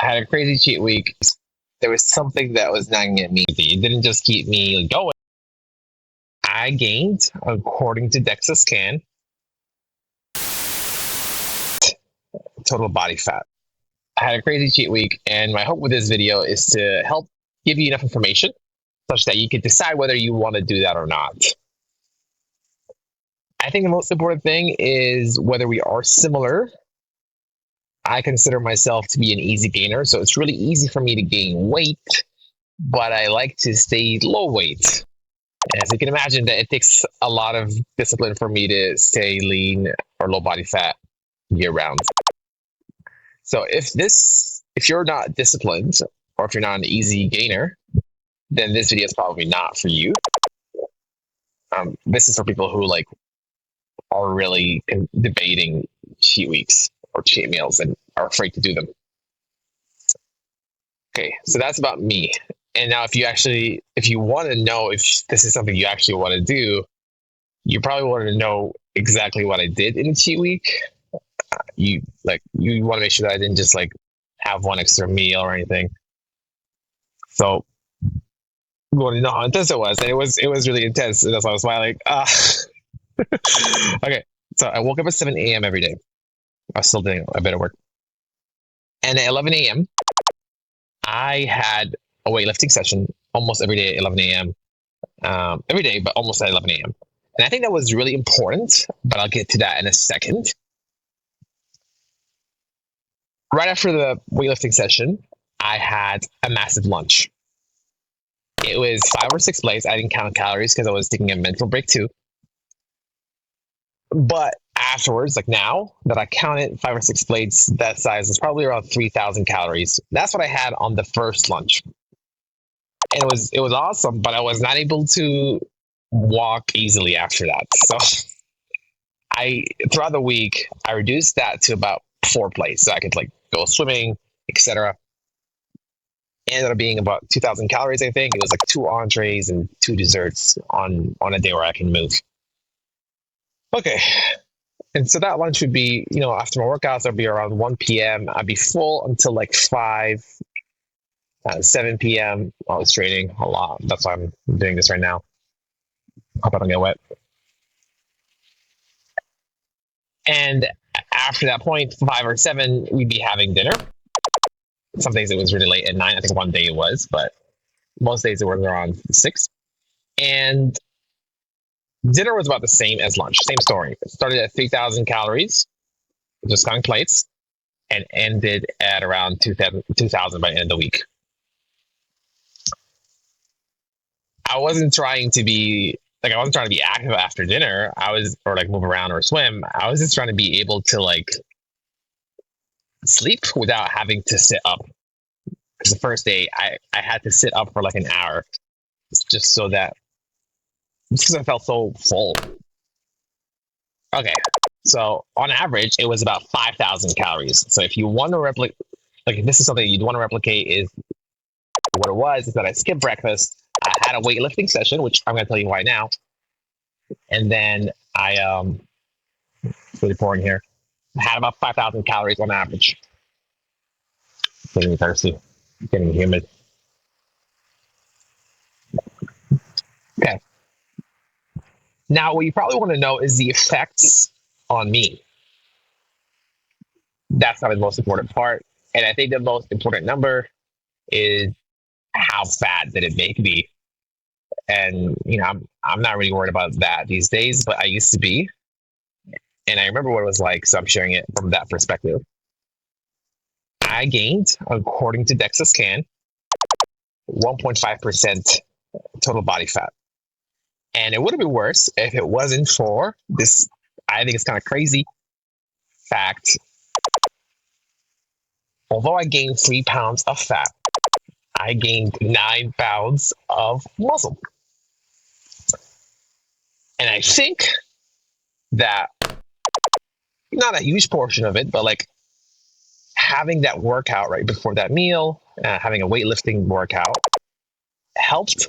I had a crazy cheat week. There was something that was nagging at me. It didn't just keep me going. I gained, according to DEXA scan, total body fat. I had a crazy cheat week, and my hope with this video is to help give you enough information such that you can decide whether you want to do that or not. I think the most important thing is whether we are similar. I consider myself to be an easy gainer, so it's really easy for me to gain weight, but I like to stay low weight. As you can imagine, that it takes a lot of discipline for me to stay lean or low body fat year round. So if you're not disciplined, or if you're not an easy gainer, then this video is probably not for you. This is for people who are really debating cheat weeks or cheat meals and are afraid to do them. Okay, so that's about me. And now if you want to know if this is something you actually want to do, you probably want to know exactly what I did in a cheat week. You want to make sure that I didn't just have one extra meal or anything. So you want to know how intense it was, and it was really intense. And that's why I was smiling. Okay, so I woke up at 7 a.m. every day. I was still doing a bit of work. And at 11 a.m., I had a weightlifting session almost every day at 11 a.m. Every day, but almost at 11 a.m. And I think that was really important, but I'll get to that in a second. Right after the weightlifting session, I had a massive lunch. It was 5 or 6 plates. I didn't count calories because I was taking a mental break too. But afterwards, now that I counted 5 or 6 plates that size, it's probably around 3,000 calories. That's what I had on the first lunch. And it was awesome, but I was not able to walk easily after that. So throughout the week, I reduced that to about 4 plates so I could go swimming, etc. Ended up being about 2,000 calories, I think. It was 2 entrees and 2 desserts on a day where I can move. Okay. And so that lunch would be, after my workouts, I'd be around 1 p.m. I'd be full until 5, 7 p.m. I was training a lot. That's why I'm doing this right now. Hope I don't get wet. And after that point, 5 or 7, we'd be having dinner. Some days it was really late at 9. I think one day it was, but most days it was around 6. And dinner was about the same as lunch. Same story. It started at 3,000 calories, just counting plates, and ended at around 2,000 by the end of the week. I wasn't trying to be active after dinner. Or move around or swim. I was just trying to be able to sleep without having to sit up. Because the first day I had to sit up for an hour just because I felt so full. Okay, so on average, it was about 5,000 calories. So if you want to replicate, if this is something you'd want to replicate, is what it was is that I skipped breakfast. I had a weightlifting session, which I'm going to tell you why now. And then it's really pouring here. I had about 5,000 calories on average. Getting me thirsty. Getting humid. Okay. Now, what you probably want to know is the effects on me. That's not the most important part. And I think the most important number is how fat did it make me. And, I'm not really worried about that these days, but I used to be. And I remember what it was like, so I'm sharing it from that perspective. I gained, according to DEXA scan, 1.5% total body fat. And it would have been worse if it wasn't for this, I think it's kind of crazy fact. Although I gained 3 pounds of fat, I gained 9 pounds of muscle. And I think that not a huge portion of it, but having that workout right before that meal, having a weightlifting workout helped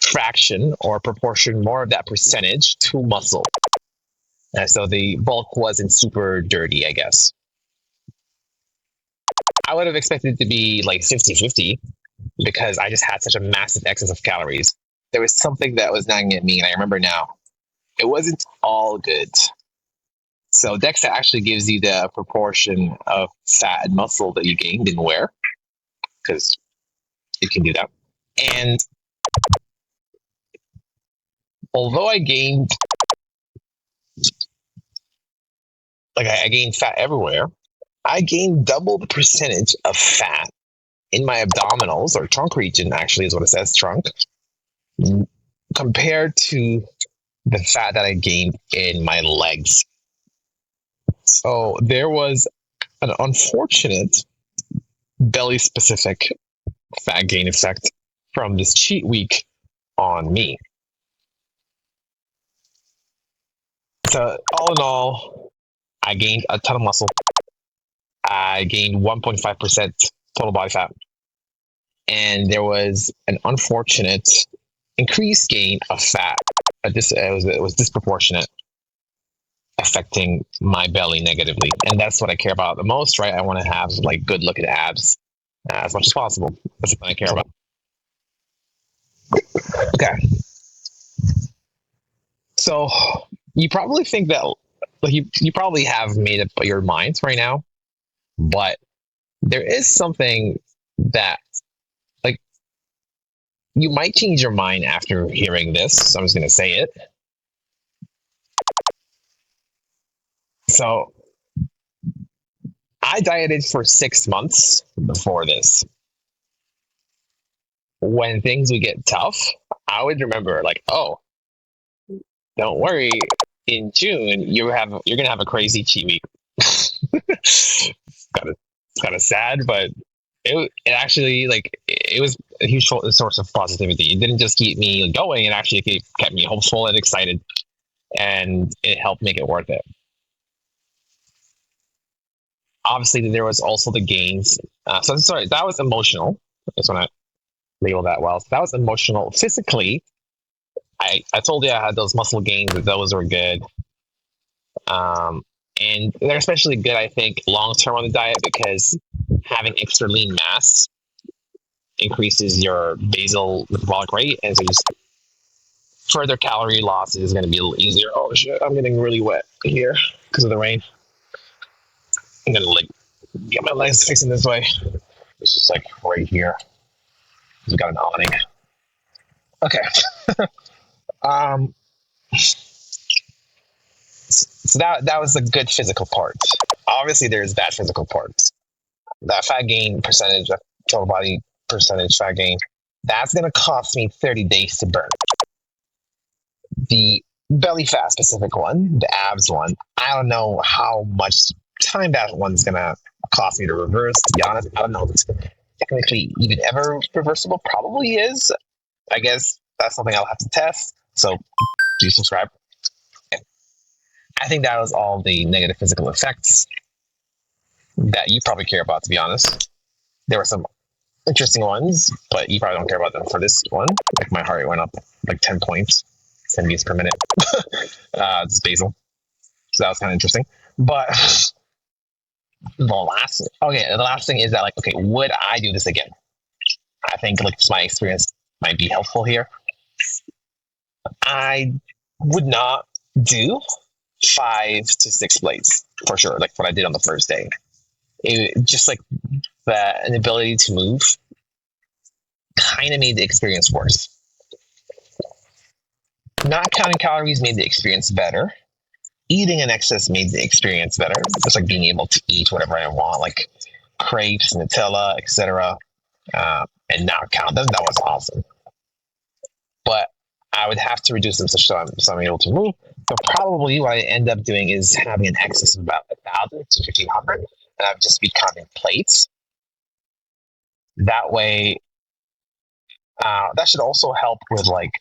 fraction or proportion more of that percentage to muscle. And so the bulk wasn't super dirty, I guess. I would have expected it to be like 50-50 because I just had such a massive excess of calories. There was something that was nagging at me, and I remember now. It wasn't all good. So DEXA actually gives you the proportion of fat and muscle that you gained and where, because it can do that. And although I gained, like I gained fat everywhere, I gained double the percentage of fat in my abdominals or trunk region, actually, is what it says, trunk, compared to the fat that I gained in my legs. So there was an unfortunate belly specific fat gain effect from this cheat week on me. So all in all, I gained a ton of muscle. I gained 1.5% total body fat. And there was an unfortunate increased gain of fat. It was disproportionate, affecting my belly negatively. And that's what I care about the most, right? I want to have like good looking abs as much as possible. That's what I care about. Okay. So you probably think that, like, you probably have made up your mind right now, but there is something that, like, you might change your mind after hearing this. So I'm just going to say it. So I dieted for 6 months before this. When things would get tough, I would remember, like, oh, don't worry, in June you're gonna have a crazy cheat week. It's kind of sad, but it actually, like, it was a huge source of positivity. It didn't just keep me going; it actually kept me hopeful and excited, and it helped make it worth it. Obviously, there was also the gains. So sorry, that was emotional. I just want to label that well. So that was emotional. Physically, I told you I had those muscle gains. Those were good. And they're especially good, I think, long term on the diet because having extra lean mass increases your basal metabolic rate, and so just further calorie loss is going to be a little easier. Oh shit, I'm getting really wet here because of the rain. I'm gonna like get my legs facing this way. It's just like right here. We got an awning. Okay. um. So that was the good physical part. Obviously, there's bad physical parts. That fat gain percentage, that total body percentage fat gain, that's going to cost me 30 days to burn. The belly fat specific one, the abs one, I don't know how much time that one's going to cost me to reverse. To be honest, I don't know if it's technically even ever reversible. Probably is. I guess that's something I'll have to test. So do subscribe. I think that was all the negative physical effects that you probably care about, to be honest. There were some interesting ones, but you probably don't care about them for this one. Like my heart rate went up like 10 points, 10 beats per minute. It's basal. So that was kind of interesting. But the last thing is that, like, okay, would I do this again? I think, like, my experience might be helpful here. I would not do 5 to 6 plates for sure, like what I did on the first day. It just, like, the inability to move kind of made the experience worse. Not counting calories made the experience better. Eating in excess made the experience better. Just like being able to eat whatever I want, like crepes, Nutella, etc., and not count them. That was awesome. But I would have to reduce them so I'm able to move. But probably what I end up doing is having an excess of about 1,000 to 1,500, and I'd just be counting plates. That way, that should also help with, like,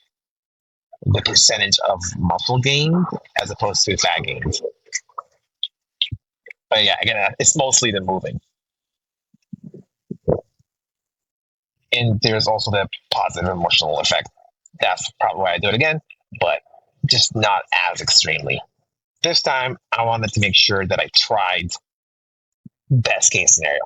the percentage of muscle gain as opposed to fat gains. But yeah, again, it's mostly the moving. And there's also the positive emotional effect. That's probably why I do it again, but just not as extremely. This time, I wanted to make sure that I tried best case scenario.